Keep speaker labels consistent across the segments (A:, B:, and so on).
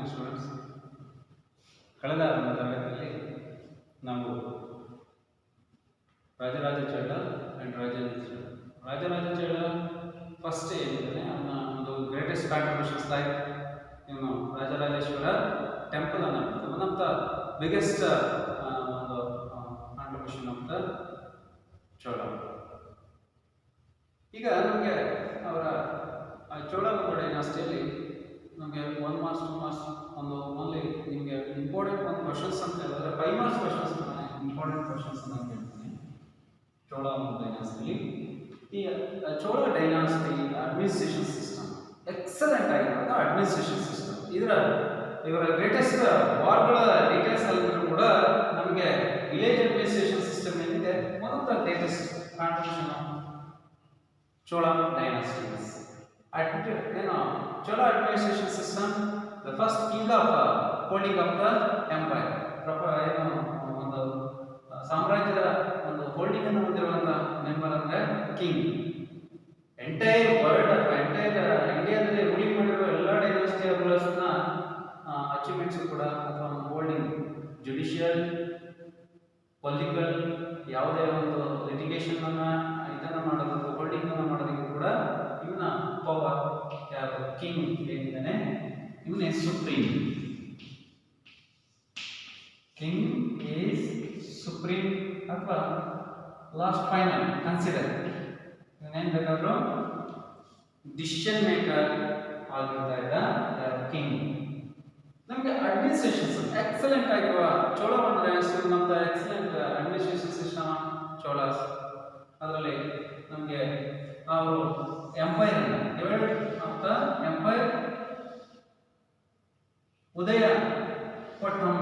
A: Morning students. ಕಳೆದ ಒಂದು ತರಗತಿಯಲ್ಲಿ ನಾವು ರಾಜರಾಜ ಚೋಳ ಆ್ಯಂಡ್ ರಾಜರಾಜ ಚೋಳ ಫಸ್ಟ್ ಏನಿದೆ ಅವನ ಒಂದು ಗ್ರೇಟೆಸ್ಟ್ ಕಾಂಟ್ರಿಬ್ಯೂಷನ್ಸ್ ಲೈಕ್ ಇವನು ರಾಜರಾಜೇಶ್ವರ ಟೆಂಪಲ್ ಅನ್ನು ಒನ್ ಆಫ್ ದ ಬಿಗ್ಗೆಸ್ಟ್ ಒಂದು ಕಾಂಟ್ರಿಬ್ಯೂಷನ್ ಆಫ್ ದ ಚೋಳ. ಈಗ ನಮಗೆ ಅವರ ಚೋಳಗಂಗ ಡೈನಾಸ್ಟಿಯಲ್ಲಿ ನಮಗೆ 1 ಮಾರ್ಕ್ಸ್ 2 ಮಾರ್ಕ್ಸ್ ಒಂದು ಓನ್ಲಿ ನಿಮಗೆ ಇಂಪಾರ್ಟೆಂಟ್ ಒಂದು ಕ್ವಶನ್ಸ್ ಅಂತ ಹೇಳಿದ್ರೆ 5 ಮಾರ್ಕ್ಸ್ ಕ್ವಶನ್ಸ್ ಇಂಪಾರ್ಟೆಂಟ್ ಕ್ವಶನ್ಸ್ ಅಂತ ಹೇಳ್ತೀನಿ. ಚೋಳಗಂಗ ಡೈನಾಸ್ಟಿಲಿ ಈ Chola dynasty administration system excellent ಆಗಿರೋದು ಅಡ್ಮಿನಿಸ್ಟ್ರೇಷನ್ ಸಿಸ್ಟಮ್. ಇವರ ಗ್ರೇಟೆಸ್ಟ್ ವಾರ್ಗಳ ಡೀಟೇಲ್ಸ್ ಅಲ್ಲಿದ್ರು ಕೂಡ ನಮಗೆ ವಿಲೇಜ್ ಅಡ್ಮಿನಿಸ್ಟ್ರೇಷನ್ ಸಿಸ್ಟಮ್ ಏನಿದೆ one of the greatest contribution of Chola dynasties. Chola administration system, the first king of holding of the empire. ಒಂದು ಸಾಮ್ರಾಜ್ಯದ ಒಂದು ಹೋಲ್ಡಿಂಗ್ ಅನ್ನು ಹೊಂದಿರುವಂತ ಮೆಂಬರ್ ಅಂದ್ರೆ ಕಿಂಗ್. ಎಂಟೈರ್ ವರ್ಲ್ಡ್ ಅಥವಾ ಎಂಟೈರ್ ಇಂಡಿಯಾದಲ್ಲಿ ರೂಲಿಂಗ್ ಮಾಡಿರುವ ಎಲ್ಲ ಡೈನಾಸ್ಟಿ ರೂಲರ್ಸ್ನ ಅಚೀವ್ಮೆಂಟ್ಸ್ ಕೂಡ ಅಥವಾ ಹೋಲ್ಡಿಂಗ್ ಜುಡಿಷಿಯಲ್ ಪೊಲಿಟಿಕಲ್ ಯಾವುದೇ ಒಂದು ಲಿಟಿಗೇಷನ್ ಇದನ್ನು ಮಾಡೋದಕ್ಕೆ ಹೋಲ್ಡಿಂಗ್ ಅನ್ನು ಮಾಡೋದಕ್ಕೆ ಕೂಡ ಇವನ ಪವರ್ ಯಾರು ಕಿಂಗ್ ಏನಿದ್ದಾನೆ ಇವನೇ ಸುಪ್ರೀಂ. ಕಿಂಗ್ ಈಸ್ ಸುಪ್ರೀಂ ಅಥವಾ ಲಾಸ್ಟ್ ಫೈನಲ್ ಕನ್ಸಿಡರ್ ಇವನೇನು ಬೇಕಾದ್ರೂ ಡಿಸಿಷನ್ ಮೇಕರ್ ಆಗಿರ್ತಾ ಇದ್ದ ಕಿಂಗ್. ನಮಗೆ ಅಡ್ಮಿನಿಸ್ಟ್ರೇಷನ್ ಎಕ್ಸಲೆಂಟ್ ಆಗಿರುವ ಚೋಳಮಂಡಲ ಡೈನಾಸ್ಟಿ ನಮ್ದು ಎಕ್ಸಲೆಂಟ್ ಅಡ್ಮಿನಿಸ್ಟ್ರೇಷನ್ ಸಿಸ್ಟಮ್ ಚೋಳಾಸ್. ಅದರಲ್ಲಿ ನಮಗೆ ಅವರು empire divided of the empire ಉದಯ ಪಟ್ಟಣಂ.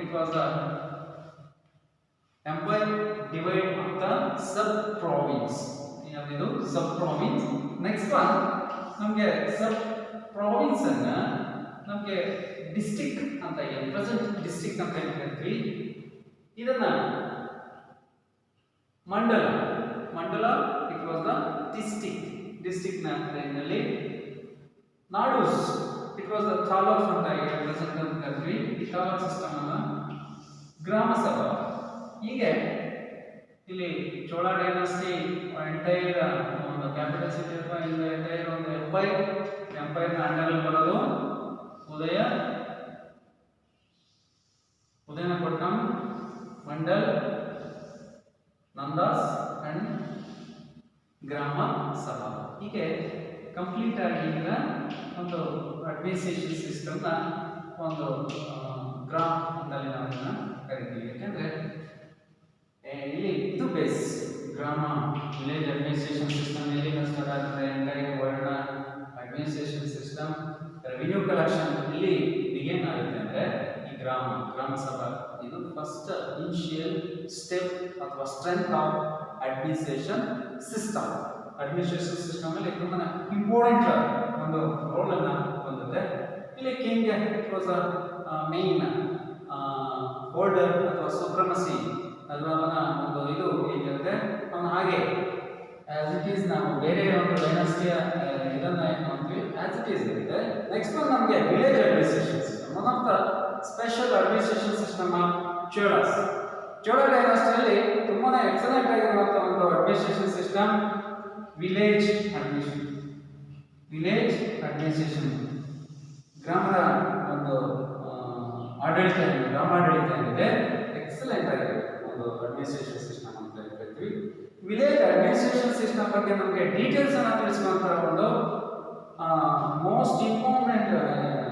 A: It was the empire divide of the sub province. ಯಾವುದು ಸಬ್ ಪ್ರಾವಿನ್ಸ್. ನೆಕ್ಸ್ಟ್ ಒನ್ ನಮಗೆ ಸಬ್ ಪ್ರಾವಿನ್ಸ್ ಅನ್ನ ನಮಗೆ ಡಿಸ್ಟ್ರಿಕ್ಟ್ ಅಂತ ಏನು ಪ್ರೆಸೆಂಟ್ ಡಿಸ್ಟ್ರಿಕ್ಟ್ ಅಂತ ಏನು ಹೇಳ್ತೀವಿ ಇದನ್ನ ಮಂಡಲ ಇಟ್ ವಾಸ್ ದ ಡಿಸ್ಟ್ರಿಕ್ಟ್ ನ ಲೈನಲ್ಲಿ. ನಾಡೂಸ್ ಇಟ್ ವಾಸ್ ದ ತಾಲೂಕ್ಸ್ ಅಂತ ಪ್ರೆಸೆಂಟ್ ಅಂತ ಕರಿತೀವಿ. ಈ ತಾಲೂಕ್ ಸಿಸ್ಟಮ್ ಅನ್ನ ಗ್ರಾಮ ಸಭಾ. ಹೀಗೆ ಇಲ್ಲಿ ಚೋಳ ಡೈನಾಸ್ಟಿ ಎಂಟೈರ್ ಒಂದು ಕ್ಯಾಪಿಟಲ್ ಸಿಟಿ ಅಥವಾ ಎಂಟೈರ್ ಒಂದು ಎಂಪೈರ್ನ ಅಂಡರಲ್ಲಿ ಬರೋದು ಉದಯನಪಟ್ಟಣಂ, ಮಂಡಲ್, ನಂದಾಸ್ ಅಂಡ್ ಗ್ರಾಮ ಸಭಾ. ಹೀಗೆ ಕಂಪ್ಲೀಟ್ ಆಗಿದ್ದ ಒಂದು ಅಡ್ಮಿನಿಸ್ಟ್ರೇಷನ್ ಸಿಸ್ಟಮ್ನ ಒಂದು ಗ್ರಾಮ ಅಂತಲ್ಲಿ ನಾವು ಅದನ್ನು ಕರಿತೀವಿ. ಯಾಕೆಂದರೆ ಇಲ್ಲಿ ಇದು ಬೇಸ್ ಗ್ರಾಮ ವಿಲೇಜ್ ಅಡ್ಮಿನಿಸ್ಟ್ರೇಷನ್ ಸಿಸ್ಟಮ್ ಎಲ್ಲಿಂದ ಸ್ಟಾರ್ಟ್ ಆಗ್ತದೆ ಎಂಟೈರ್ ವರ್ಲ್ಡ್ನ ಅಡ್ಮಿನಿಸ್ಟ್ರೇಷನ್ ಸಿಸ್ಟಮ್ ರೆವಿನ್ಯೂ ಕಲೆಕ್ಷನ್ ಇಲ್ಲಿ ಬಿಗಿನ್ ಆಗುತ್ತೆ ಅಂದರೆ ಈ ಗ್ರಾಮ ಸಭಾ ಇದು ಫಸ್ಟ್ ಇನಿಷಿಯಲ್ ಸ್ಟೆಪ್ ಅಥವಾ strength of administration system. Administration system ಅಲ್ಲಿ ತುಂಬಾ ಇಂಪಾರ್ಟೆಂಟ್ ಒಂದು ರೋಲ್ ಅನ್ನು ಹೊಂದಿದೆ. ಇಲ್ಲಿ king it was main holder ಅಥವಾ ಸುಪ್ರಮಸಿ ಅಥವಾ ಅವನ ಒಂದು ಇದು ಏನಿರುತ್ತೆ ಅವನು ಹಾಗೆ ಆಸ್ ಇಟ್ ಈಸ್ ನಾವು ಬೇರೆ ಒಂದು ಡೈನಾಸ್ಟಿಯ ಇದನ್ನ ಏನು ಮಾಡ್ತೀವಿ ಆಸ್ ಇಟ್ ಈಸ್ ಇರುತ್ತೆ. ನೆಕ್ಸ್ಟ್ ಒಂದು ನಮಗೆ village administration system one of the special administration system of Cholas. Chola ಡೈನಾಸ್ಟಿಯಲ್ಲಿ ತುಂಬಾ ಎಕ್ಸಲೆಂಟ್ ಆಗಿರುವಂತಹ ಒಂದು ಅಡ್ಮಿನಿಸ್ಟ್ರೇಷನ್ ಸಿಸ್ಟಮ್ ವಿಲೇಜ್ ಅಡ್ಮಿನಿಸ್ಟ್ರೇಷನ್. ಗ್ರಾಮದ ಒಂದು ಆಡಳಿತ ಗ್ರಾಮಾಡಳಿತ ಏನಿದೆ ಎಕ್ಸಲೆಂಟ್ ಆಗಿದೆ ಒಂದು ಅಡ್ಮಿನಿಸ್ಟ್ರೇಷನ್ ಸಿಸ್ಟಮ್ ಅಂತ ಹೇಳ್ತೀವಿ. ವಿಲೇಜ್ ಅಡ್ಮಿನಿಸ್ಟ್ರೇಷನ್ ಸಿಸ್ಟಮ್ ಬಗ್ಗೆ ನಮಗೆ ಡೀಟೇಲ್ಸ್ ಅನ್ನು ತಿಳಿಸುವಂತಹ ಒಂದು ಮೋಸ್ಟ್ ಇಂಪಾರ್ಟೆಂಟ್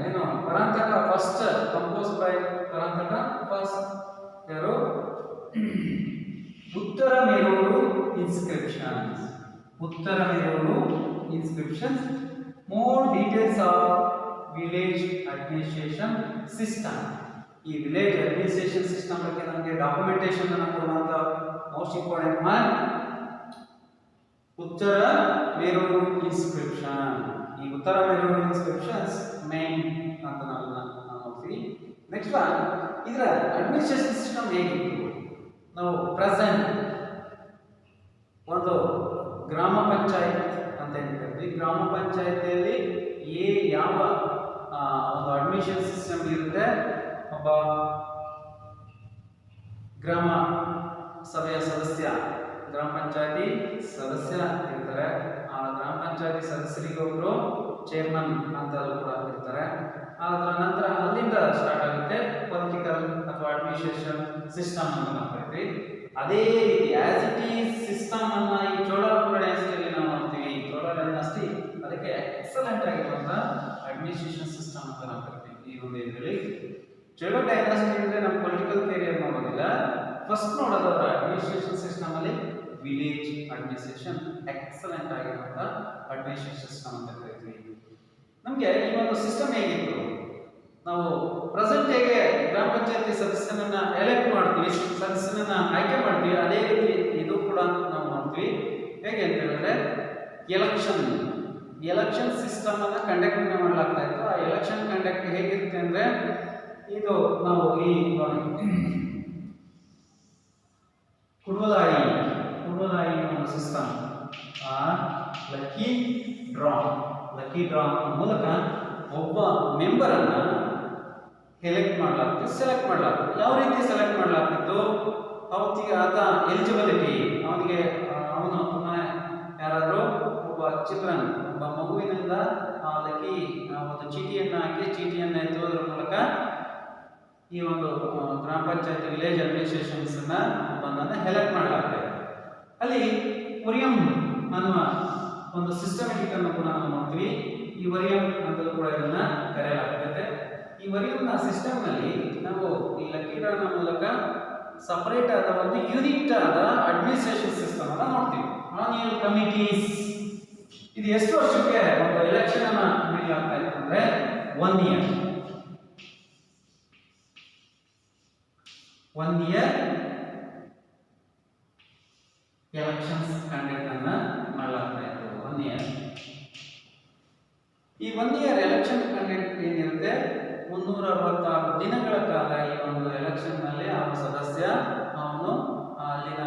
A: ಏನು Parantaka first compose by Parantaka first ಯಾರು Uttaramerur inscriptions more details of village administration system. ಈ ವಿಲೇಜ್ ಅಡ್ಮಿನಿಸ್ಟ್ರೇಷನ್ ಸಿಸ್ಟಮ್ ಬಗ್ಗೆ ನಮಗೆ ಡಾಕ್ಯುಮೆಂಟೇಶನ್ ಅನ್ನು ಕೊಡುವಂತ ಮೋಸ್ಟ್ ಇಂಪಾರ್ಟೆಂಟ್ ಒನ್ ಉತ್ತರ ಮೇರೂರು ಇನ್ಸ್ಕ್ರಿಪ್ಷನ್. ಈ ಉತ್ತರ ಮೇರೂರು ಇನ್ಸ್ಕ್ರಿಪ್ಷನ್ಸ್ ಮೇನ್ ಅಂತ ನಾವು ನೋಡ್ತೀವಿ. ನೆಕ್ಸ್ಟ್ ಒನ್ ಇದರ ಅಡ್ಮಿನಿಸ್ಟ್ರೇಷನ್ ಸಿಸ್ಟಮ್ ಹೇಗಿತ್ತು ನಾವು ಪ್ರೆಸೆಂಟ್ ಒಂದು ಗ್ರಾಮ ಪಂಚಾಯತ್ ಅಂತ ಹೇಳ್ತೀವಿ. ಗ್ರಾಮ ಪಂಚಾಯತಿಯಲ್ಲಿ ಯಾವ ಒಂದು ಅಡ್ಮಿಷನ್ ಸಿಸ್ಟಮ್ ಇರುತ್ತೆ. ಒಬ್ಬ ಗ್ರಾಮ ಸಭೆಯ ಸದಸ್ಯ, ಗ್ರಾಮ ಪಂಚಾಯತಿ ಸದಸ್ಯ ಇರ್ತಾರೆ. ಆ ಗ್ರಾಮ ಪಂಚಾಯತಿ ಸದಸ್ಯರಿಗೆ ಒಬ್ಬರು ಚೇರ್ಮನ್ ಅಂತ ಕೂಡ ಇರ್ತಾರೆ. ಅದರ ನಂತರ ಅಲ್ಲಿಂದ ಸ್ಟಾರ್ಟ್ ಆಗುತ್ತೆ ಪೊಲಿಟಿಕಲ್ ಅಥವಾ ಅಡ್ಮಿನಿಸ್ಟ್ರೇಷನ್ ಸಿಸ್ಟಮ್ ಅಂತ ನಾವು ಕರಿತೀವಿ. ಅದೇ ರೀತಿ ಆಸ್ ಇಟ್ ಈಸ್ ಸಿಸ್ಟಮ್ ಅನ್ನ ಈ ಚೋಳಪುರ ಡೈನಾಸ್ಟಿಯಲ್ಲಿ ನಾವು ನೋಡ್ತೀವಿ. ಚೋಳ ಡೈನಾಸ್ಟಿ ಅದಕ್ಕೆ ಎಕ್ಸಲೆಂಟ್ ಆಗಿರುವಂತ ಅಡ್ಮಿನಿಸ್ಟ್ರೇಷನ್ ಸಿಸ್ಟಮ್ ಅಂತ ನಾವು ಕರಿತೀವಿ. ಈ ಒಂದು ಇದರಲ್ಲಿ ಚೋಳ ಡೈನಾಸ್ಟಿ ಅಂದ್ರೆ ನಮ್ಮ ಪೊಲಿಟಿಕಲ್ ಕೇರಿಯರ್ ನೋಡೋದಿಲ್ಲ, ಫಸ್ಟ್ ನೋಡೋದಾದ್ರೆ ಅಡ್ಮಿನಿಸ್ಟ್ರೇಷನ್ ಸಿಸ್ಟಮ್ ಅಲ್ಲಿ ವಿಲೇಜ್ ಅಡ್ಮಿನಿಸ್ಟ್ರೇಷನ್ ಎಕ್ಸಲೆಂಟ್ ಆಗಿರುವಂತ ಅಡ್ಮಿನಿಸ್ಟ್ರೇಷನ್ ಸಿಸ್ಟಮ್ ಅಂತ ಕರಿತೀವಿ. ನಮಗೆ ಈ ಒಂದು ಸಿಸ್ಟಮ್ ಹೇಗಿತ್ತು, ನಾವು ಪ್ರೆಸೆಂಟ್ ಹೇಗೆ ಗ್ರಾಮ ಪಂಚಾಯತಿ ಸದಸ್ಯನನ್ನ ಎಲೆಕ್ಟ್ ಮಾಡ್ತೀವಿ, ಸದಸ್ಯನನ್ನ ಆಯ್ಕೆ ಮಾಡ್ತೀವಿ, ಅದೇ ರೀತಿ ಇದು ಕೂಡ ನಾವು ಮಾಡ್ತೀವಿ. ಹೇಗೆ ಅಂತ ಹೇಳಿದ್ರೆ ಎಲೆಕ್ಷನ್ ಸಿಸ್ಟಮ್ ಅನ್ನ ಕಂಡಕ್ಟ್ ಮಾಡಲಾಗ್ತಾ ಇತ್ತು. ಆ ಎಲೆಕ್ಷನ್ ಕಂಡಕ್ಟ್ ಹೇಗಿರುತ್ತೆ ಅಂದ್ರೆ ಇದು ನಾವು ಈ ಕುಡುವಲಾಯಿ ಒಂದು ಸಿಸ್ಟಮ್, ಲಕ್ಕಿ ಡ್ರಾ ಮೂಲಕ ಒಬ್ಬ ಮೆಂಬರ್ ಅನ್ನ ಸೆಲೆಕ್ಟ್ ಮಾಡಲಾಗ್ತಿತ್ತು. ಯಾವ ರೀತಿ ಸೆಲೆಕ್ಟ್ ಮಾಡಲಾಗ್ತಿತ್ತು, ಅವತ್ತಿಗೆ ಆತ ಎಲಿಜಿಬಿಲಿಟಿ, ಅವನು ಯಾರಾದರೂ ಒಬ್ಬ ಚಿಲ್ಡ್ರನ್, ಒಬ್ಬ ಮಗುವಿನಿಂದ ಲಕ್ಕಿ ಒಂದು ಚೀಟಿಯನ್ನು ಹಾಕಿ ಚೀಟಿಯನ್ನು ಎತ್ತುವುದರ ಮೂಲಕ ಈ ಒಂದು ಗ್ರಾಮ ಪಂಚಾಯತ್ ವಿಲೇಜ್ ಅಡ್ಮಿನಿಸ್ಟ್ರೇಷನ್ಸ್ ಒಬ್ಬನನ್ನು ಎಲೆಕ್ಟ್ ಮಾಡಲಾಗ್ತದೆ. ಅಲ್ಲಿ ಒರಿಯಂ ಅನ್ನುವ ಒಂದು ಸಿಸ್ಟಮೆಟಿಕ್ ಅನ್ನು ಕೂಡ ನಾವು ನೋಡ್ತೀವಿ. ಈ ಒರಿಯಂ ಅಂತಲೂ ಕೂಡ ಇದನ್ನ ಕರೆಯಲಾಗ್ತದೆ. ಈ ಒರಿಯಂನ ಸಿಸ್ಟಮ್ ನಲ್ಲಿ ನಾವು ಈ ಲಕ್ಕಿ ಡ್ರಾನ ಮೂಲಕ ಸಪರೇಟ್ ಆದ ಒಂದು ಯೂನಿಟ್ ಆದ ಅಡ್ಮಿನಿಸ್ಟ್ರೇಷನ್ ಸಿಸ್ಟಮ್ ಅನ್ನ ನೋಡ್ತೀವಿ. ಆನ್ಯುವಲ್ ಕಮಿಟೀಸ್, ಇದು ಎಷ್ಟು ವರ್ಷಕ್ಕೆ ಒಂದು ಎಲೆಕ್ಷನ್ ಅನ್ನ ನೀಡಲಾಗ್ತಾ ಇತ್ತು ಅಂದ್ರೆ 1 ಇಯರ್ ಎಲೆಕ್ಷನ್ಸ್ ಕಂಡಕ್ಟ್ ಅನ್ನ ಮಾಡಲಾಗ್ತಾ ಇತ್ತು. 1 ಇಯರ್. ಈ 1 ಇಯರ್ ಎಲೆಕ್ಷನ್ ಕಂಡಕ್ಟ್ ಏನಿರುತ್ತೆ 366 ದಿನಗಳ ಕಾಲ ಈ ಒಂದು ಎಲೆಕ್ಷನ್ ನಲ್ಲಿ ಆ ಸದಸ್ಯ ಅವನು ಅಲ್ಲಿನ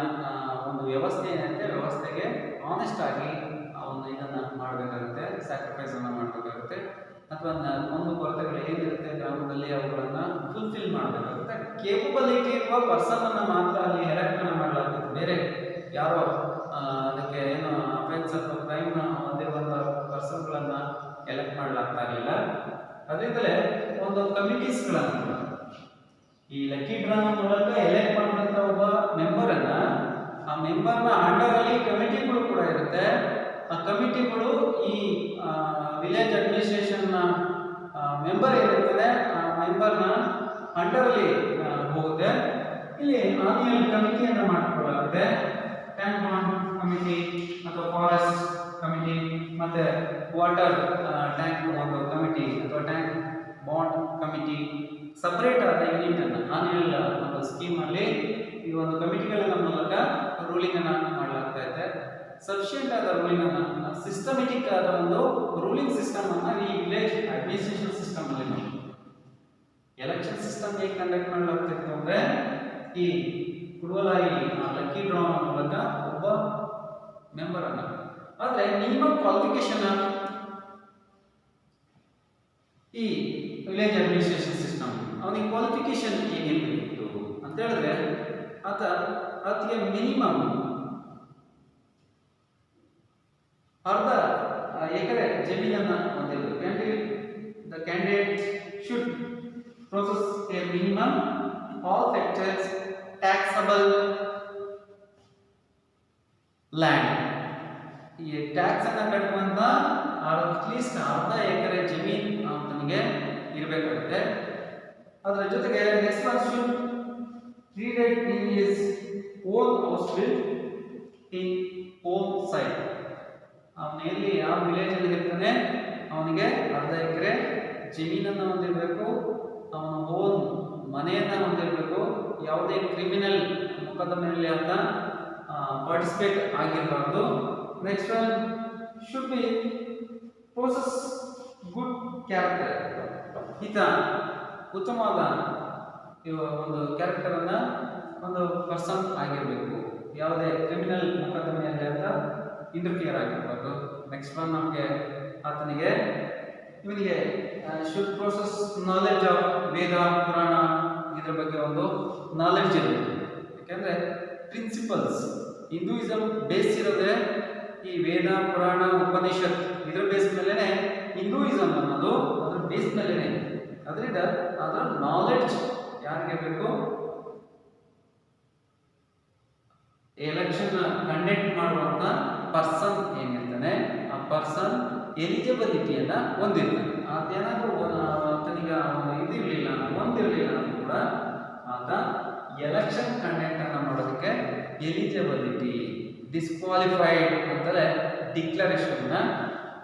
A: ಒಂದು ವ್ಯವಸ್ಥೆ ಏನಿರುತ್ತೆ ವ್ಯವಸ್ಥೆಗೆ ಆನೆಸ್ಟ್ ಆಗಿ ಅವನು ಇದನ್ನ ಮಾಡಬೇಕಾಗುತ್ತೆ, ಸ್ಯಾಕ್ರಿಫೈಸ್ ಅನ್ನ ಮಾಡಬೇಕಾಗುತ್ತೆ, ಅಥವಾ ಒಂದು ಕೊರತೆಗಳು ಏನಿರುತ್ತೆ ಗ್ರಾಮದಲ್ಲಿ ಅವುಗಳನ್ನ ಫುಲ್ಫಿಲ್ ಮಾಡಬೇಕಾಗುತ್ತೆ. ಕೇಪಬಿಲಿಟಿ ಇರುವ ಪರ್ಸನ್ ಅನ್ನ ಮಾತ್ರ ಅಲ್ಲಿ ಎಲೆಕ್ಟ್ ಮಾಡಲಾಗುತ್ತೆ. ಬೇರೆ ಯಾರೋ ಅದಕ್ಕೆ ಏನು ಅಫೆನ್ಸ್ ಅಥವಾ ಕ್ರೈಮ್ ಹೊಂದಿರುವಂತಹ ಪರ್ಸನ್ಗಳನ್ನ ಎಲೆಕ್ಟ್ ಮಾಡಲಾಗ್ತಾ ಇರಲಿಲ್ಲ. ಅದರಿಂದಲೇ ಒಂದು ಕಮಿಟೀಸ್ಗಳನ್ನು ಈ ಲಕ್ಕಿ ಡ್ರಾನ ಮೂಲಕ ಎಲೆಕ್ಟ್ ಮಾಡಿದಂತ ಒಬ್ಬ ಮೆಂಬರ್ ಅನ್ನ, ಆ ಮೆಂಬರ್ನ ಅಂಡರ್ ಅಲ್ಲಿ ಕಮಿಟಿಗಳು ಕೂಡ ಇರುತ್ತೆ. ಆ ಕಮಿಟಿಗಳು ಈ ವಿಲೇಜ್ ಅಡ್ಮಿನಿಸ್ಟ್ರೇಷನ್ ಮೆಂಬರ್ ಏನಿರ್ತದೆ ಆ ಮೆಂಬರ್ನ ಅಂಡರ್ ಅಲ್ಲಿ ಹೋಗುತ್ತೆ. ಇಲ್ಲಿ ಆನ್ಯುವಲ್ ಕಮಿಟಿಯನ್ನು ಮಾಡಿಕೊಳ್ಳಲಾಗುತ್ತೆ. ಟ್ಯಾಂಕ್ ಬಾಂಡ್ ಕಮಿಟಿ ಅಥವಾ ಫಾರೆಸ್ಟ್ ಕಮಿಟಿ ಮತ್ತೆ ವಾಟರ್ ಟ್ಯಾಂಕ್ ಒಂದು ಕಮಿಟಿ ಅಥವಾ ಟ್ಯಾಂಕ್ ಬಾಂಡ್ ಕಮಿಟಿ ಸಪರೇಟ್ ಆದ ಯೂನಿಟ್ ಅನ್ನು ಆನ್ಯುವಲ್ ಒಂದು ಸ್ಕೀಮ್ ಅಲ್ಲಿ ಈ ಒಂದು ಕಮಿಟಿಗಳ ಮೂಲಕ ರೂಲಿಂಗ್ ಅನ್ನ ಮಾಡಲಾಗ್ತಾ ಇದೆ. ಸಫಿಷಿಯಂಟ್ ಆದ ರೂಲಿಂಗ್ ಅನ್ನ, ಸಿಸ್ಟಮೆಟಿಕ್ ಆದ ಒಂದು ರೂಲಿಂಗ್ ಸಿಸ್ಟಮ್ ಅನ್ನ ಈ ವಿಲೇಜ್ ಅಡ್ಮಿನಿಸ್ಟ್ರೇಷನ್ ಸಿಸ್ಟಮ್ ಅಲ್ಲಿ ನಾವು ಎಲೆಕ್ಷನ್ ಸಿಸ್ಟಮ್ ಹೇಗೆ ಕಂಡಕ್ಟ್ ಮಾಡಲಾಗ್ತಿತ್ತು ಅಂದ್ರೆ ಈ ಕುಡುವಲಾಯಿ ಲಕ್ಕಿ ಡ್ರಾ ಮೂಲಕ ಒಬ್ಬ ಮೆಂಬರ್ ಅನ್ನ, ಆದ್ರೆ ಮಿನಿಮಮ್ ಕ್ವಾಲಿಫಿಕೇಶನ್ ಈ ವಿಲೇಜ್ ಅಡ್ಮಿನಿಸ್ಟ್ರೇಷನ್ ಸಿಸ್ಟಮ್ ಅವನಿಗೆ ಕ್ವಾಲಿಫಿಕೇಶನ್ ಏನಿರ್ಬೇಕಿತ್ತು ಅಂತ ಹೇಳಿದ್ರೆ ಆತಗೆ ಮಿನಿಮಮ್ ಅರ್ಧ ಎಕರೆ ಜಮೀನನ್ನ ಹೊಂದಿರಬೇಕು. The candidate should process a minimum all factors taxable land. ಈ ಟ್ಯಾಕ್ಸ್ ಅನ್ನ ಕಟ್ಟುವಂತ ಅಟ್ಲೀಸ್ಟ್ ಅರ್ಧ ಎಕರೆ ಜಮೀನು ಅವನಿಗೆ ಇರಬೇಕಾಗುತ್ತೆ. ಅದರ ಜೊತೆಗೆ next one should reside in his own house built in own site. ಅವನು ಎಲ್ಲಿ ಯಾವ ವಿಲೇಜ್ ಅಲ್ಲಿ ಇರ್ತಾನೆ ಅವನಿಗೆ ಅರ್ಧ ಎಕರೆ ಜಮೀನನ್ನು ಹೊಂದಿರಬೇಕು, ಅವನ ಓನ್ ಮನೆಯನ್ನ ಹೊಂದಿರಬೇಕು, ಯಾವುದೇ ಕ್ರಿಮಿನಲ್ ಮೊಕದ್ದಮೆಯಲ್ಲಿ ಅಂತ ಪಾರ್ಟಿಸಿಪೇಟ್ ಆಗಿರಬಾರ್ದು. Next one should be possess good character. ಈತ ಉತ್ತಮವಾದ ಒಂದು ಕ್ಯಾರೆಕ್ಟರ್ ಅನ್ನ ಒಂದು ಪರ್ಸನ್ ಆಗಿರಬೇಕು, ಯಾವುದೇ ಕ್ರಿಮಿನಲ್ ಮೊಕದ್ದಮೆಯಲ್ಲಿ ಅಂತ ಇಂಟರ್ಫಿಯರ್ ಆಗಿರಬಾರ್ದು. ನೆಕ್ಸ್ಟ್ ಒನ್ ನಮಗೆ ಆತನಿಗೆ ಇವನಿಗೆ ಶುಡ್ ಪ್ರೊಸೆಸ್ ನಾಲೆಡ್ಜ್ ಆಫ್ ವೇದ ಪುರಾಣ ಇದರ ಬಗ್ಗೆ ಒಂದು ನಾಲೆಡ್ಜ್ ಇರಬೇಕು. ಯಾಕೆಂದ್ರೆ ಪ್ರಿನ್ಸಿಪಲ್ಸ್ ಹಿಂದೂಯಿಸಮ್ ಬೇಸ್ ಇರೋದೇ ಈ ವೇದ ಪುರಾಣ ಉಪನಿಷತ್ ಇದರ ಬೇಸ್ ಮೇಲೆನೆ ಹಿಂದೂಯಿಸಮ್ ಅನ್ನೋದು ಅದರ ಬೇಸ್ ಮೇಲೆನೆ. ಅದರಿಂದ ಅದರ ನಾಲೆಡ್ಜ್ ಯಾರಿಗೆ ಬೇಕು? ಎಲೆಕ್ಷನ್ ಕಂಡಕ್ಟ್ ಮಾಡುವಂತ ಪರ್ಸನ್ ಏನಿರ್ತಾನೆ ಆ ಪರ್ಸನ್ ಎಲಿಜಿಬಿಲಿಟಿಯನ್ನ ಹೊಂದಿರ್ತಾನೆ. ಅದೇನಾದ್ರೂ ಆತನಿಗೆ ಇದಿರಲಿಲ್ಲ ಹೊಂದಿರಲಿಲ್ಲ ಅಂತ ಕೂಡ ಆತ ಎಲೆಕ್ಷನ್ ಕಂಡಕ್ಟ್ ಅನ್ನ ಮಾಡೋದಕ್ಕೆ ಎಲಿಜಿಬಿಲಿಟಿ ಡಿಸ್ಕ್ವಾಲಿಫೈಡ್ ಅಂತಲೇ ಡಿಕ್ಲರೇಷನ್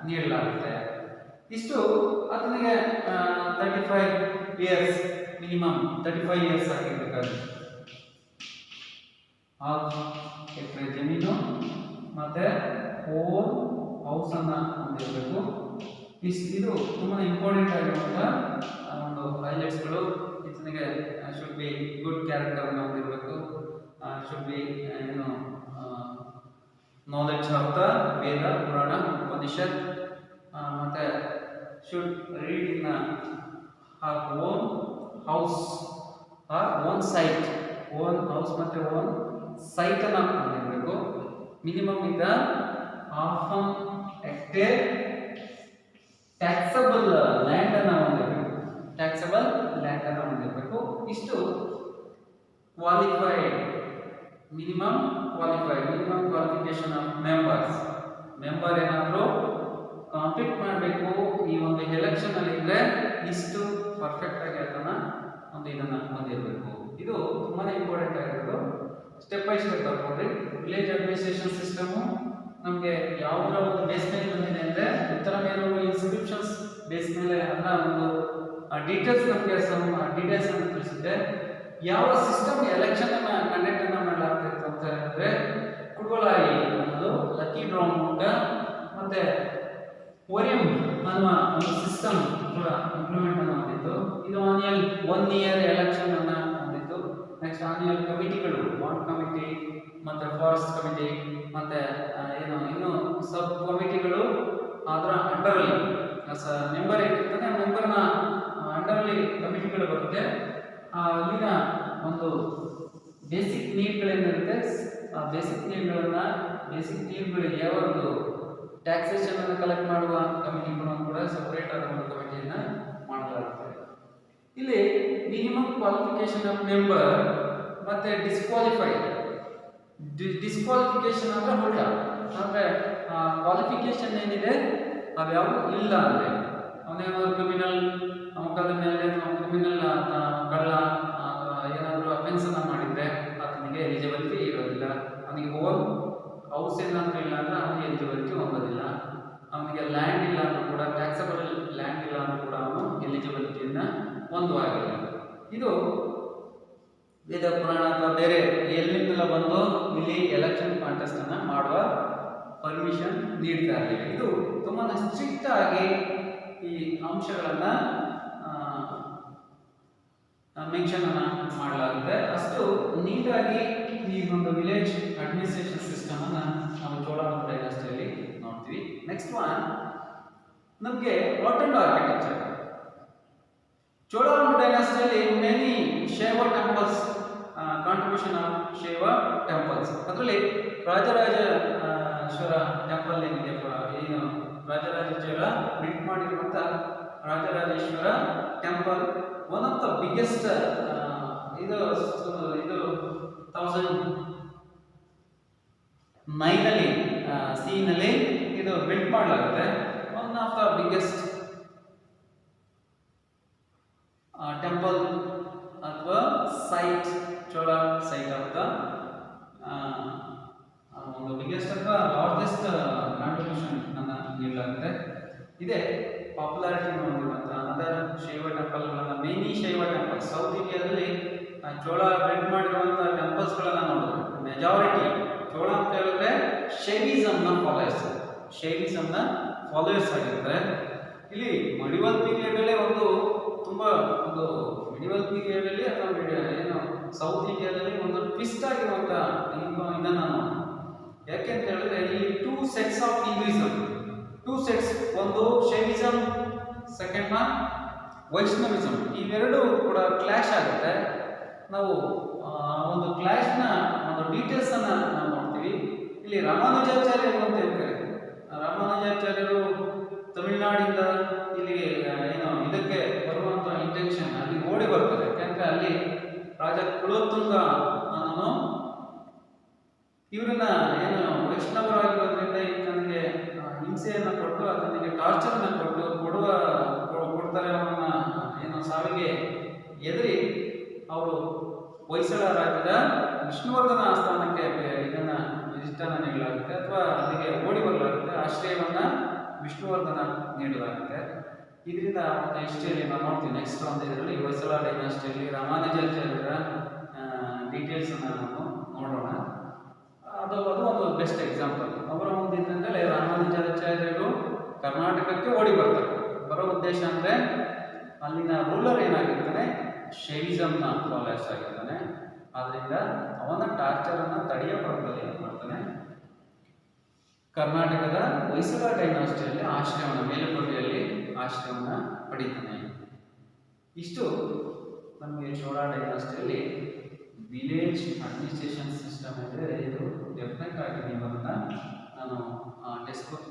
A: ನೀಡಲಾಗುತ್ತೆ. ಇಷ್ಟು ಆತನಿಗೆ 35 ಇಯರ್ಸ್ ಮಿನಿಮಮ್ 35 ಇಯರ್ಸ್ ಆಗಿರ್ಬೇಕಾಗುತ್ತೆ. ಎಕರೆ ಜಮೀನು ಮತ್ತೆ ಓನ್ ಹೌಸ್ ಅನ್ನ ಹೊಂದಿರಬೇಕು. ಇದು ತುಂಬಾ ಇಂಪಾರ್ಟೆಂಟ್ ಆಗಿರುವಂತ ಒಂದು ಹೈಲೈಟ್ಸ್ಗಳು. ಇದನಿಗೆ ಶುಡ್ ಬಿ ಗುಡ್ ಕ್ಯಾರೆಕ್ಟರ್ ಅನ್ನು ಹೊಂದಿರಬೇಕು. ಶುಡ್ ಬಿ ಏನು ನಾಲೆಡ್ಜ್ ಆಫ್ ದ ವೇದ ಪುರಾಣ ಉಪನಿಷತ್. ಮತ್ತೆ should read in own house own site. Own house ಮತ್ತೆ ಓನ್ ಸೈಟ್ ಅನ್ನ ಹೊಂದಿರಬೇಕು. ಮಿನಿಮಮ್ ಇಂದ 1/2 ಹೆಕ್ಟೇರ್ ಟ್ಯಾಕ್ಸಬಲ್ ಲ್ಯಾಂಡ್ ಅನ್ನ ಹೊಂದಿರಬೇಕು. ಟ್ಯಾಕ್ಸಬಲ್ ಲ್ಯಾಂಡ್ ಅನ್ನ ಹೊಂದಿರಬೇಕು. ಇಷ್ಟು qualified minimum qualification of members. Member ಏನಾದರೂ ಕಾಂಪೀಟ್ ಮಾಡಬೇಕು ಈ ಒಂದು ಎಲೆಕ್ಷನ್ ಅಲ್ಲಿ ಇದ್ರೆ ಇಷ್ಟು ಪರ್ಫೆಕ್ಟ್ ಆಗಿ ಅದನ್ನ ಒಂದು ಇದನ್ನ ಹೊಂದಿರಬೇಕು. ಇದು ತುಂಬಾನೇ ಇಂಪಾರ್ಟೆಂಟ್ ಆಗಿರೋದು. ಸ್ಟೆಪ್ ಬೈ ಸ್ಟೆಪ್ ಬರ್ಬೋದು. ವಿಲೇಜ್ ಅಡ್ಮಿನಿಸ್ಟ್ರೇಷನ್ ಸಿಸ್ಟಮ್ ನಮಗೆ ಯಾವುದರ ಒಂದು ಬೇಸ್ ಮೇಲೆ ಬಂದಿದೆ ಅಂದ್ರೆ ಉತ್ತರ ಮೇಲೂರು ಇನ್ಸ್ಕ್ರಿಪ್ಷನ್ಸ್ ಬೇಸ್ ಮೇಲೆ ಅದರ ಒಂದು ಡೀಟೇಲ್ಸ್ ನಮಗೆ ಡೀಟೇಲ್ಸ್ ಅನ್ನು ತಿಳಿಸಿದೆ. ಯಾವ ಸಿಸ್ಟಮ್ ಎಲೆಕ್ಷನ್ ಅನ್ನ ಕಂಡಕ್ಟ್ ಅನ್ನ ಮಾಡಲಾಗ್ತಿತ್ತು ಅಂತ ಹೇಳಿದ್ರೆ ಕುಡ್ವಲಾಯಿ ಅನ್ನೋದು ಲಕ್ಕಿ ಡ್ರಾ ಮೂಲಕ ಮತ್ತೆ ಓರಿಯಂ ಅನ್ನುವ ಒಂದು ಸಿಸ್ಟಮ್ ಕೂಡ ಇಂಪ್ಲಿಮೆಂಟ್ ಅನ್ನು ಮಾಡಿತ್ತು. ಇದು ಆನ್ಯಲ್ 1 ಇಯರ್ ಎಲೆಕ್ಷನ್ ಅನ್ನ ಹೊಂದಿತ್ತು. ನೆಕ್ಸ್ಟ್ ಆನ್ಯಲ್ ಕಮಿಟಿಗಳು ಬಾಂಡ್ ಕಮಿಟಿ ಮತ್ತೆ ಫಾರೆಸ್ಟ್ ಕಮಿಟಿ ಮತ್ತೆ ಏನು ಇನ್ನು ಸಬ್ ಕಮಿಟಿಗಳು ಅದರ ಅಂಡರ್ ಅಲ್ಲಿ ಮೆಂಬರ್ ಏನಿರ್ತಾನೆ ಆ ಮೆಂಬರ್ನ ಅಂಡರ್ ಅಲ್ಲಿ ಕಮಿಟಿಗಳು ಬರುತ್ತೆ. ಅಲ್ಲಿನ ಒಂದು ಬೇಸಿಕ್ ನೀಡ್ಗಳೇನಿರುತ್ತೆ ಆ ಬೇಸಿಕ್ ನೀಡ್ಗಳು ಯಾವುದು ಟ್ಯಾಕ್ಸೇಷನ್ ಅನ್ನು ಕಲೆಕ್ಟ್ ಮಾಡುವ ಕಮಿಟಿಗಳನ್ನು ಕೂಡ ಸಪರೇಟ್ ಆದ ಒಂದು ಕಮಿಟಿಯನ್ನ ಮಾಡಲಾಗುತ್ತೆ. ಇಲ್ಲಿ ಮಿನಿಮಮ್ ಕ್ವಾಲಿಫಿಕೇಶನ್ ಆಫ್ ಮೆಂಬರ್ ಮತ್ತೆ ಡಿಸ್ಕ್ವಾಲಿಫಿಕೇಶನ್ ಅಂದ್ರೆ ಉಲ್ಟ ಅಂದ್ರೆ ಕ್ವಾಲಿಫಿಕೇಶನ್ ಏನಿದೆ ಅವ್ಯಾವ ಇಲ್ಲ ಅಂದ್ರೆ ಅವನೇನಾದ್ರು ಕ್ರಿಮಿನಲ್ ಮೊಕದ್ದಮೆಯಲ್ಲಿ ಕ್ರಿಮಿನಲ್ ಕಳ್ಳ ಏನಾದರೂ ಅಫೆನ್ಸ್ ಅನ್ನ ಮಾಡಿದ್ರೆ ಆತನಿಗೆ ಎಲಿಜಿಬಿಲಿಟಿ ಇರೋದಿಲ್ಲ. ಅವನಿಗೆ ಓನ್ ಹೌಸ್ ಏನಾದರೂ ಇಲ್ಲ ಅಂದ್ರೆ ಅವನಿಗೆ ಎಲಿಜಿಬಿಲಿಟಿ ಹೊಂದೋದಿಲ್ಲ. ಅವನಿಗೆ ಲ್ಯಾಂಡ್ ಇಲ್ಲ ಅಂದ್ರೂ ಕೂಡ ಟ್ಯಾಕ್ಸಬಲ್ ಲ್ಯಾಂಡ್ ಇಲ್ಲ ಅಂದ್ರೂ ಕೂಡ ಅವನು ಎಲಿಜಿಬಿಲಿಟಿಯನ್ನ ಹೊಂದುವಾಗಿಲ್ಲ. ಇದು ವೇದ ಪುರಾಣ ಅಥವಾ ಬೇರೆ ಎಲ್ಲಿಂದೆಲ್ಲ ಬಂದು ಇಲ್ಲಿ ಎಲೆಕ್ಷನ್ ಕಾಂಟೆಸ್ಟ್ ಅನ್ನ ಮಾಡುವ ಪರ್ಮಿಷನ್ ನೀಡ್ತಾ ಇರಲಿಲ್ಲ. ಇದು ತುಂಬಾ ಸ್ಟ್ರಿಕ್ಟ್ ಆಗಿ ಈ ಅಂಶಗಳನ್ನ ಮೆನ್ಷನ್ ಅನ್ನ ಮಾಡಲಾಗುತ್ತೆ. ಅಷ್ಟು ನೀಟಾಗಿ ಈ ಒಂದು ವಿಲೇಜ್ ಅಡ್ಮಿನಿಸ್ಟ್ರೇಷನ್ ಸಿಸ್ಟಮ್ ಅನ್ನ ನಾವು ಚೋಳಾಮಂಡಲ ಡೈನಾಸ್ಟಿಯಲ್ಲಿ ನೋಡ್ತೀವಿ. ನೆಕ್ಸ್ಟ್ ಒನ್ ನಮಗೆ ಆರ್ಟ್ ಅಂಡ್ ಆರ್ಕಿಟೆಕ್ಚರ್. ಚೋಳಾಮಂಡಲ ಡೈನಾಸ್ಟಿಯಲ್ಲಿ many Shaiva temples contribution of Shaiva temples. ಅದರಲ್ಲಿ ರಾಜರಾಜೇಶ್ವರ ಟೆಂಪಲ್ ಏನಿದೆ ಏನು ರಾಜರಾಜೇಶ್ವರ ಬಿಲ್ಟ್ ಮಾಡಿರುವಂತ Rajarajeshwara temple one of the biggest ಇದು 1009 ನಲ್ಲಿ ಇದು ಬಿಲ್ಟ್ ಮಾಡಲಾಗುತ್ತೆ. One of the biggest temple ಅಥವಾ site Chola site of the ಒಂದು ಬಿಗ್ಗೆಸ್ಟ್ ಅಥವಾ ಲಾರ್ಜೆಸ್ಟ್ ಕಾಂಟ್ರಿಬ್ಯೂಷನ್ ಅನ್ನ ನೀಡಲಾಗುತ್ತೆ. ಇದೇ ಪಾಪ್ಯುಲಾರಿಟಿ ಹೊಂದಿರುವಂತ ಅದರ್ ಶೈವ ಟೆಂಪಲ್ಗಳನ್ನ ಮೇನಿ ಶೈವ ಟೆಂಪಲ್ ಸೌತ್ ಇಂಡಿಯಾದಲ್ಲಿ ಚೋಳ ಬಿಲ್ಡ್ ಮಾಡಿರುವಂತ ಟೆಂಪಲ್ಸ್ಗಳನ್ನ ನೋಡಿದ್ರೆ ಮೆಜಾರಿಟಿ ಚೋಳ ಅಂತ ಹೇಳಿದ್ರೆ ಶೈವಿಸಮ್ನ ಫಾಲೋಯರ್ಸ್ ಆಗಿರ್ತಾರೆ. ಇಲ್ಲಿ ಮಿಡಿವಲ್ ಪೀರಿಯಡ್ ಅಲ್ಲಿ ತುಂಬಾ ಒಂದು ಮಿಡಿವಲ್ ಪೀರಿಯಡ್ ಅಲ್ಲಿ ಅಥವಾ ಏನು ಸೌತ್ ಇಂಡಿಯಾದಲ್ಲಿ ಒಂದು ಟ್ವಿಸ್ಟ್ ಆಗಿರುವಂತ ಇದನ್ನ ನಾವು ಯಾಕೆ ಅಂತ ಹೇಳಿದ್ರೆ ಇಲ್ಲಿ 2 ಸೆಟ್ಸ್ ಆಫ್ ಹಿಂದೂಯಿಸಮ್. 2 ಸೆಟ್ಸ್, ಒಂದು ಶೈವಿಸಮ್ ಸೆಕೆಂಡ್ ಒನ್ ವೈಷ್ಣವಿಸಮ್. ಇವೆರಡು ಕೂಡ ಕ್ಲಾಶ್ ಆಗುತ್ತೆ. ನಾವು ಒಂದು ಕ್ಲಾಶ್ನ ಒಂದು ಡೀಟೇಲ್ಸ್ ಅನ್ನ ನಾವು ನೋಡ್ತೀವಿ. ಇಲ್ಲಿ ರಾಮಾನುಜಾಚಾರ್ಯರು ಅಂತ ಹೇಳ್ತಾರೆ. ರಾಮಾನುಜಾಚಾರ್ಯರು ತಮಿಳುನಾಡಿಂದ ಇಲ್ಲಿ ಏನು ಇದಕ್ಕೆ ಬರುವಂತ ಇಂಟೆನ್ಷನ್ ಅಲ್ಲಿ ಓಡಿ ಬರ್ತಾರೆ. ಯಾಕಂದ್ರೆ ಅಲ್ಲಿ ರಾಜ ಕುಲೋತ್ತುಂಗ ಇವರನ್ನ ಏನು ವೈಷ್ಣವರಾಗಿರೋದ್ರಿಂದ ಈತನಿಗೆ ಹಿಂಸೆಯನ್ನು ಕೊಟ್ಟು ಆತನಿಗೆ ಟಾರ್ಚರ್ನ ಕೊಡ್ತಾರೆ. ಅವನ್ನ ಏನು ಸಾವಿಗೆ ಎದುರಿ ಅವರು ಹೊಯ್ಸಳ ರಾಜ್ಯದ ವಿಷ್ಣುವರ್ಧನ ಆಸ್ಥಾನಕ್ಕೆ ಇದನ್ನ ವಿಜಿಟನ್ನು ನೀಡಲಾಗುತ್ತೆ ಅಥವಾ ಅಲ್ಲಿಗೆ ಓಡಿ ಬರಲಾಗುತ್ತೆ. ಆಶ್ರಯವನ್ನ ವಿಷ್ಣುವರ್ಧನ ನೀಡಲಾಗುತ್ತೆ. ಇದರಿಂದ ಒಂದು ಹಿಸ್ಟ್ರಿಯಲ್ಲಿ ನಾವು ನೋಡ್ತೀವಿ. ನೆಕ್ಸ್ಟ್ ಒಂದು ಇದರಲ್ಲಿ ಹೊಯ್ಸಳ ಡೈನಾಸ್ಟಿಯಲ್ಲಿ ರಾಮಾನುಜಾಚಾರ್ಯರ ಡೀಟೇಲ್ಸ್ ಅನ್ನ ನಾವು ನೋಡೋಣ. ಅದು ಒಂದು ಬೆಸ್ಟ್ ಎಕ್ಸಾಂಪಲ್. ಅವರ ಮುಂದಿದ್ದಂತೆ ರಾಮಾನುಜಾಚಾರ್ಯರು ಕರ್ನಾಟಕಕ್ಕೆ ಓಡಿ ಬರ್ತಾರೆ. ಬರೋ ಉದ್ದೇಶ ಅಂದ್ರೆ ಅಲ್ಲಿನ ರೂಲರ್ ಏನಾಗಿರ್ತಾನೆ ಶೈವಿಸಮ್ನ ಫಾಲೋಯರ್ಸ್ ಆಗಿರ್ತಾನೆ. ಆದ್ರಿಂದ ಅವನ ಟಾರ್ಚರ್ ಅನ್ನ ತಡೆಯೋ ಪರದಲ್ಲಿ ಏನು ಮಾಡ್ತಾನೆ, ಕರ್ನಾಟಕದ ಹೊಯ್ಸಳ ಡೈನಾಸ್ಟಿಯಲ್ಲಿ ಆಶ್ರಯವನ್ನ ಮೇಲುಕೋಟೆಯಲ್ಲಿ ಆಶ್ರಯವನ್ನ ಪಡಿತಾನೆ. ಇಷ್ಟು ನಮಗೆ ಚೋಳ ಡೈನಾಸ್ಟಿಯಲ್ಲಿ ವಿಲೇಜ್ ಅಡ್ಮಿನಿಸ್ಟ್ರೇಷನ್ ಸಿಸ್ಟಮ್ ಇದೆ. ಇದು ಡೆಫಿನೆಟ್ ಆಗಿ ನೀವು ಅದನ್ನ ನಾನು ಟೆಕ್ಸ್ಟ್ ಬುಕ್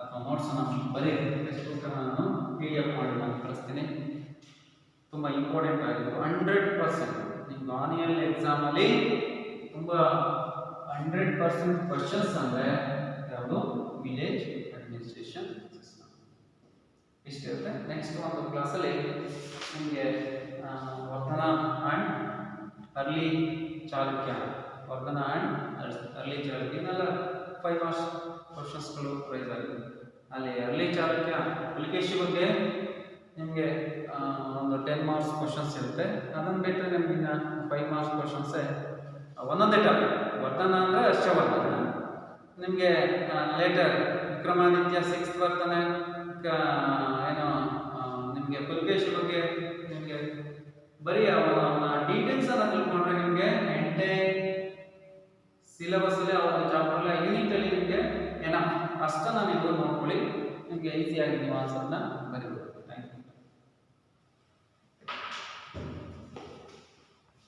A: ಅಥವಾ ನೋಟ್ಸ್ ಬರೀ ಟೆಕ್ಸ್ಟ್ ಬುಕ್ ನಾನು PDF ಮಾಡಿ ನಾನು ಕಳಿಸ್ತೀನಿ. ತುಂಬ ಇಂಪಾರ್ಟೆಂಟ್ ಆಗಿದ್ದು 100% ನಿಮ್ಗೆ ಆನ್ಯಲ್ ಎಕ್ಸಾಮಲ್ಲಿ ತುಂಬ 100% ಕ್ವಶನ್ಸ್ ಅಂದರೆ ಯಾವುದು ವಿಲೇಜ್ ಅಡ್ಮಿನಿಸ್ಟ್ರೇಷನ್ ಸಿಸ್ಟಮ್ ಇಷ್ಟಿರುತ್ತೆ. ನೆಕ್ಸ್ಟ್ ಒಂದು ಕ್ಲಾಸಲ್ಲಿ ನಿಮಗೆ Vardhana and early Chalukya, Vardhana and early Chalukya ಇದೆಲ್ಲ 5 ಮಾರ್ಕ್ಸ್ ಕ್ವಶನ್ಸ್ಗಳು ಪ್ರೈಸ್ ಆಗಿದೆ. ಅಲ್ಲಿ ಅರ್ಲಿ ಚಾಲುಕ್ಯ ಪುಲಿಕೇಶಿ ಬಗ್ಗೆ ನಿಮಗೆ ಒಂದು 10 ಮಾರ್ಕ್ಸ್ ಕ್ವಶನ್ಸ್ ಇರುತ್ತೆ. ಅದನ್ನು ಬಿಟ್ಟರೆ ನಿಮ್ಗೆ 5 ಮಾರ್ಕ್ಸ್ ಕ್ವಶನ್ಸೇ ಒಂದೊಂದೇ ಟಾಪಿಕ್. ವರ್ಧನ ಅಂದರೆ ಹರ್ಷವರ್ಧನ, ನಿಮಗೆ ಲೇಟರ್ ವಿಕ್ರಮಾದಿತ್ಯ 6th ಬರ್ತಾನೆ. ಏನು ನಿಮಗೆ ಪುಲಿಕೇಶಿ ಬಗ್ಗೆ ನಿಮಗೆ ಬರೀ ಅವನ ಡೀಟೇಲ್ಸ್ ಅನ್ನು ತಿಳ್ಕೊಂಡ್ರೆ ನಿಮಗೆ ಎಂಟೈರ್ ಸಿಲೆಬಸ್ಸಲ್ಲಿ ಅವನ ಚಾಪ್ಟರ್ಲ್ಲ ಯೂನಿಟಲ್ಲಿ ನಿಮಗೆ ಏನೋ ಅಷ್ಟನ್ನು ನೀವು ನೋಡ್ಕೊಳ್ಳಿ. ನಿಮಗೆ ಈಸಿಯಾಗಿ ನೀವು ಆನ್ಸರ್ನ ಬರೀಬೋದು.